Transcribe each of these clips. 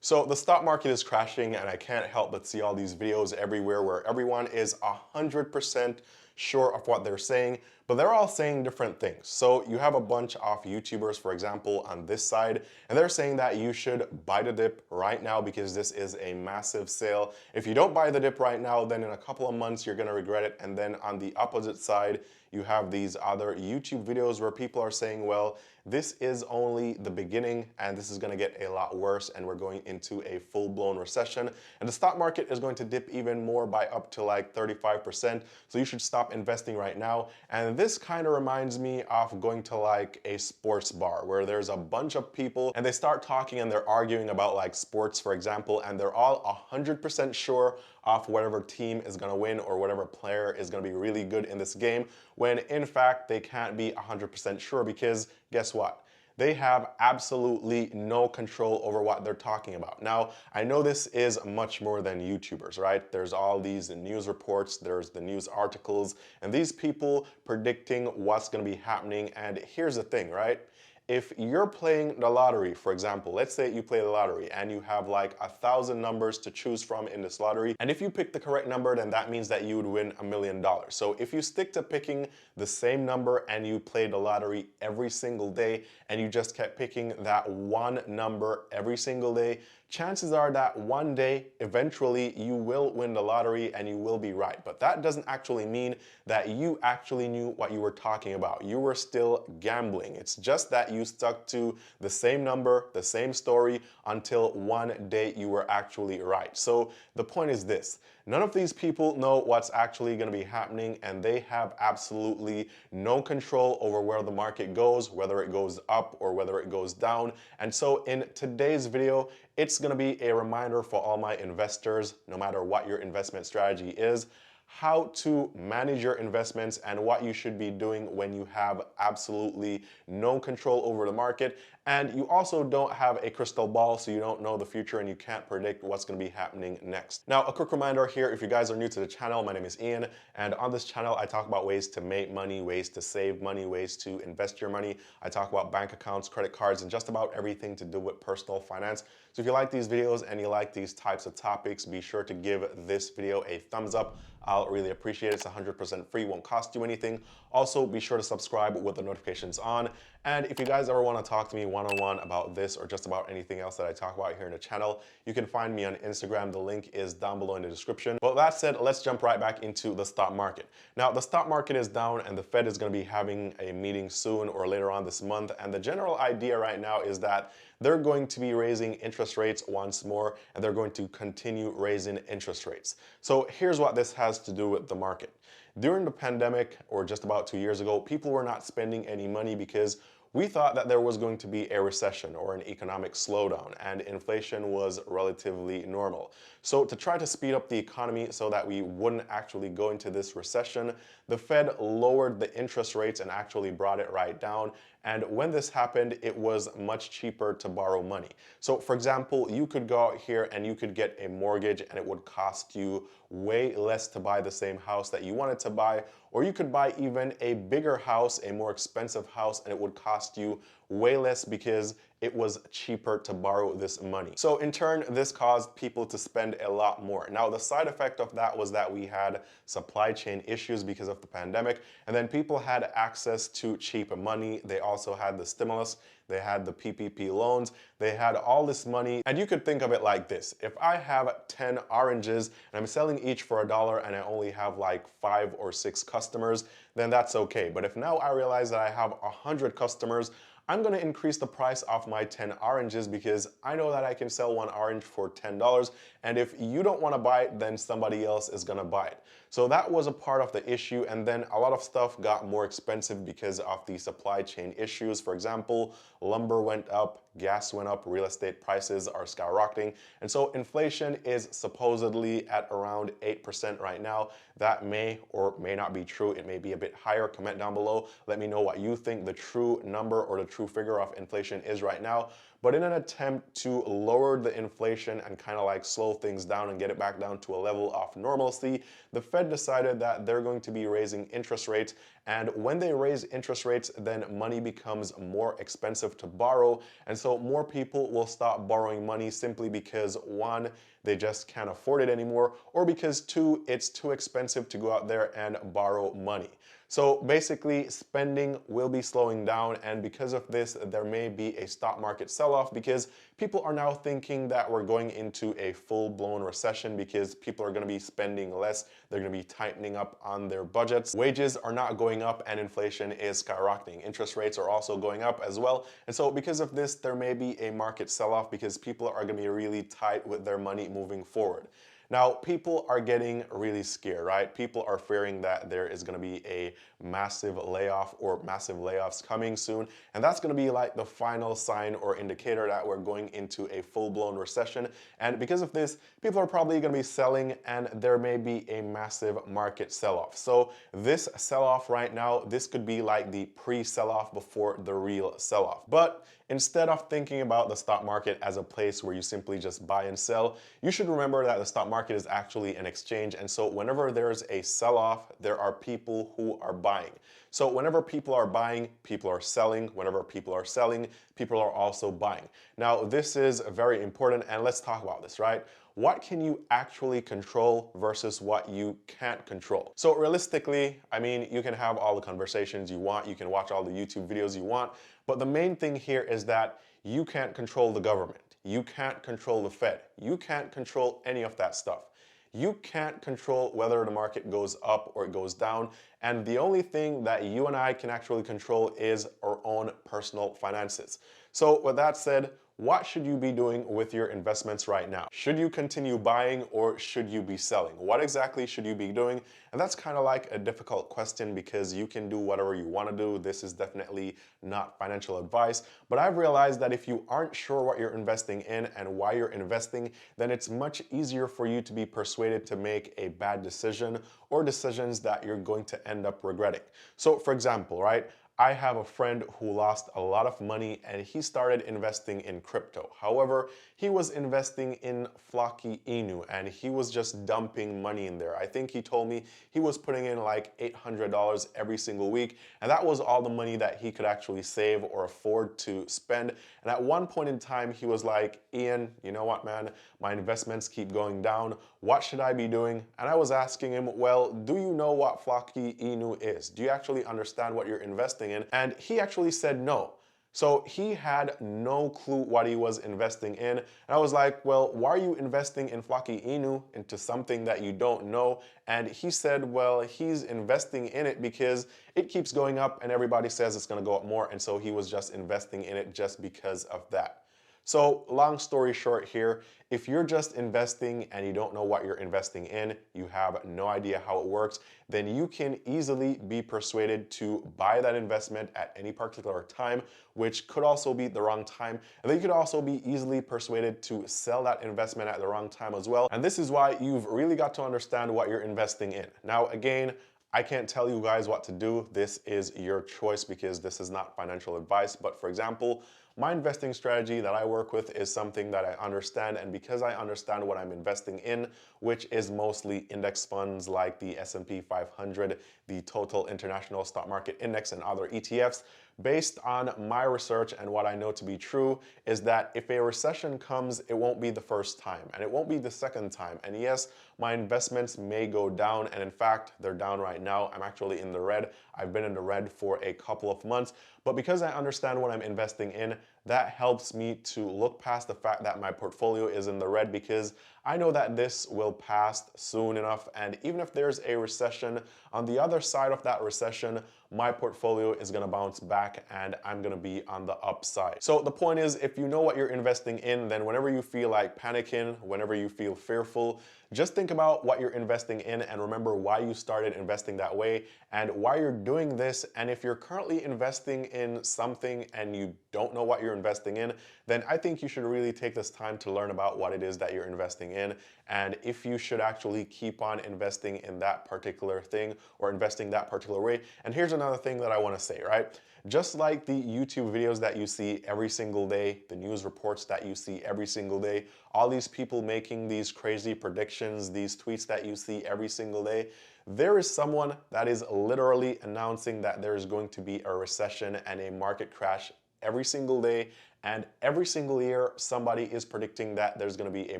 So the stock market is crashing and I can't help but see all these videos everywhere where everyone is 100% sure of what they're saying, but they're all saying different things. So you have a bunch of YouTubers, for example, on this side, and they're saying that you should buy the dip right now because this is a massive sale. If you don't buy the dip right now, then in a couple of months you're gonna regret it. And then on the opposite side, you have these other YouTube videos where people are saying, well, this is only the beginning and this is going to get a lot worse and we're going into a full-blown recession and the stock market is going to dip even more by up to like 35%. So you should stop investing right now. And this kind of reminds me of going to like a sports bar where there's a bunch of people and they start talking and they're arguing about like sports, for example, and they're all 100% sure of whatever team is going to win or whatever player is going to be really good in this game, when in fact they can't be 100% sure because guess what? They have absolutely no control over what they're talking about. Now, I know this is much more than YouTubers, right? There's all these news reports, there's the news articles, and these people predicting what's going to be happening. And here's the thing, right? If you're playing the lottery, for example, let's say you play the lottery and you have like 1,000 numbers to choose from in this lottery, and if you pick the correct number, then that means that you would win $1 million. So if you stick to picking the same number and you play the lottery every single day and you just kept picking that one number every single day, chances are that one day, eventually, you will win the lottery and you will be right. But that doesn't actually mean that you actually knew what you were talking about. You were still gambling. It's just that you stuck to the same number, the same story, until one day you were actually right. So the point is this. None of these people know what's actually going to be happening and they have absolutely no control over where the market goes, whether it goes up or whether it goes down. And so in today's video, it's going to be a reminder for all my investors, no matter what your investment strategy is, how to manage your investments and what you should be doing when you have absolutely no control over the market and you also don't have a crystal ball, so you don't know the future and you can't predict what's going to be happening next. Now, a quick reminder here, if you guys are new to the channel, my name is Ian, and on this channel I talk about ways to make money, ways to save money, ways to invest your money. I talk about bank accounts, credit cards, and just about everything to do with personal finance. So if you like these videos and you like these types of topics, be sure to give this video a thumbs up. I'll really appreciate it. It's 100% free, won't cost you anything. Also, be sure to subscribe with the notifications on. And if you guys ever want to talk to me one-on-one about this or just about anything else that I talk about here in the channel, you can find me on Instagram. The link is down below in the description. But that said, let's jump right back into the stock market. Now, the stock market is down and the Fed is going to be having a meeting soon or later on this month. And the general idea right now is that they're going to be raising interest rates once more and they're going to continue raising interest rates. So here's what this has to do with the market. During the pandemic, or just about 2 years ago, people were not spending any money because we thought that there was going to be a recession or an economic slowdown and inflation was relatively normal. So to try to speed up the economy so that we wouldn't actually go into this recession, the Fed lowered the interest rates and actually brought it right down. And when this happened, it was much cheaper to borrow money. So for example, you could go out here and you could get a mortgage and it would cost you way less to buy the same house that you wanted to buy, or you could buy even a bigger house, a more expensive house, and it would cost you way less because it was cheaper to borrow this money. So in turn, this caused people to spend a lot more. Now, the side effect of that was that we had supply chain issues because of the pandemic, and then people had access to cheap money. They also had the stimulus, they had the PPP loans, they had all this money. And you could think of it like this. If I have 10 oranges and I'm selling each for $1 and I only have like 5 or 6 customers, then that's okay. But if now I realize that I have 100 customers, I'm going to increase the price of my 10 oranges because I know that I can sell one orange for $10. And if you don't want to buy it, then somebody else is going to buy it. So that was a part of the issue. And then a lot of stuff got more expensive because of the supply chain issues. For example, lumber went up, gas went up, real estate prices are skyrocketing. And so inflation is supposedly at around 8% right now. That may or may not be true. It may be a bit higher. Comment down below. Let me know what you think the true number or the true figure of inflation is right now. But in an attempt to lower the inflation and kind of like slow things down and get it back down to a level of normalcy, the Fed decided that they're going to be raising interest rates. And when they raise interest rates, then money becomes more expensive to borrow. And so more people will stop borrowing money simply because, one, they just can't afford it anymore, or because, two, it's too expensive to go out there and borrow money. So basically, spending will be slowing down, and because of this, there may be a stock market sell-off because people are now thinking that we're going into a full-blown recession because people are going to be spending less, they're going to be tightening up on their budgets. Wages are not going up and inflation is skyrocketing. Interest rates are also going up as well. And so because of this, there may be a market sell-off because people are going to be really tight with their money moving forward. Now, people are getting really scared, right? People are fearing that there is going to be a massive layoff or massive layoffs coming soon. And that's going to be like the final sign or indicator that we're going into a full-blown recession. And because of this, people are probably going to be selling and there may be a massive market sell-off. So this sell-off right now, this could be like the pre-sell-off before the real sell-off. But instead of thinking about the stock market as a place where you simply just buy and sell, you should remember that the stock market is actually an exchange. And so whenever there's a sell-off, there are people who are buying. So whenever people are buying, people are selling. Whenever people are selling, people are also buying. Now, this is very important, and let's talk about this, right? What can you actually control versus what you can't control? So realistically, I mean, you can have all the conversations you want, you can watch all the YouTube videos you want, but the main thing here is that you can't control the government. You can't control the Fed. You can't control any of that stuff. You can't control whether the market goes up or it goes down. And the only thing that you and I can actually control is our own personal finances. So with that said, what should you be doing with your investments right now? Should you continue buying or should you be selling? What exactly should you be doing? And that's kind of like a difficult question because you can do whatever you want to do. This is definitely not financial advice. But I've realized that if you aren't sure what you're investing in and why you're investing, then it's much easier for you to be persuaded to make a bad decision or decisions that you're going to end up regretting. So for example, right? I have a friend who lost a lot of money and he started investing in crypto. However, he was investing in Flocky Inu and he was just dumping money in there. I think he told me he was putting in like $800 every single week, and that was all the money that he could actually save or afford to spend. And at one point in time, he was like, Eann, you know what, man? My investments keep going down. What should I be doing? And I was asking him, well, do you know what Flocky Inu is? Do you actually understand what you're investing in? And he actually said no. So he had no clue what he was investing in. And I was like, well, why are you investing in Flocky Inu into something that you don't know? And he said, well, he's investing in it because it keeps going up and everybody says it's going to go up more. And so he was just investing in it just because of that. So long story short here, if you're just investing and you don't know what you're investing in, you have no idea how it works, then you can easily be persuaded to buy that investment at any particular time, which could also be the wrong time. And then you could also be easily persuaded to sell that investment at the wrong time as well. And this is why you've really got to understand what you're investing in. Now, again, I can't tell you guys what to do. This is your choice because this is not financial advice. But for example, my investing strategy that I work with is something that I understand, and because I understand what I'm investing in, which is mostly index funds like the S&P 500, the Total International Stock Market Index, and other ETFs, based on my research and what I know to be true is that if a recession comes, it won't be the first time and it won't be the second time. And yes, my investments may go down, and in fact, they're down right now. I'm actually in the red. I've been in the red for a couple of months, but because I understand what I'm investing in, that helps me to look past the fact that my portfolio is in the red because I know that this will pass soon enough. And even if there's a recession, on the other side of that recession, my portfolio is going to bounce back and I'm going to be on the upside. So the point is, if you know what you're investing in, then whenever you feel like panicking, whenever you feel fearful, just think about what you're investing in and remember why you started investing that way and why you're doing this. And if you're currently investing in something and you don't know what you're investing in, then I think you should really take this time to learn about what it is that you're investing in, and if you should actually keep on investing in that particular thing or investing that particular way. And here's another thing that I want to say, right? Just like the YouTube videos that you see every single day, the news reports that you see every single day, all these people making these crazy predictions, these tweets that you see every single day, there is someone that is literally announcing that there is going to be a recession and a market crash every single day, and every single year somebody is predicting that there's going to be a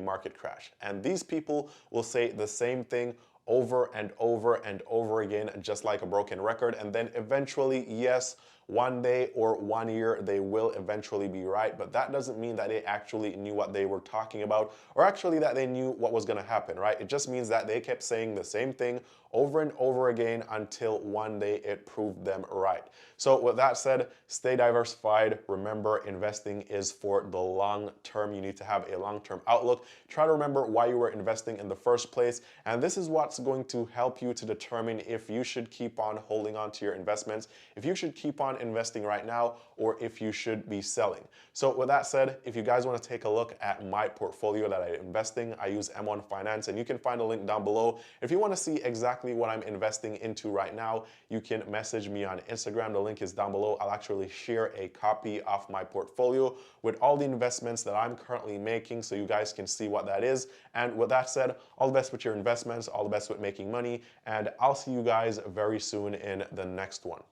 market crash. And these people will say the same thing over and over and over again, just like a broken record. And then eventually, yes, one day or 1 year, they will eventually be right. But that doesn't mean that they actually knew what they were talking about, or actually that they knew what was going to happen, right? It just means that they kept saying the same thing over and over again until one day it proved them right. So with that said, stay diversified. Remember, investing is for the long term. You need to have a long-term outlook. Try to remember why you were investing in the first place. And this is what's going to help you to determine if you should keep on holding on to your investments, if you should keep on investing right now, or if you should be selling. So with that said, if you guys want to take a look at my portfolio that I'm investing, I use M1 Finance, and you can find a link down below. If you want to see exactly what I'm investing into right now, you can message me on Instagram. The link is down below. I'll actually share a copy of my portfolio with all the investments that I'm currently making, so you guys can see what that is. And with that said, all the best with your investments, all the best with making money, and I'll see you guys very soon in the next one.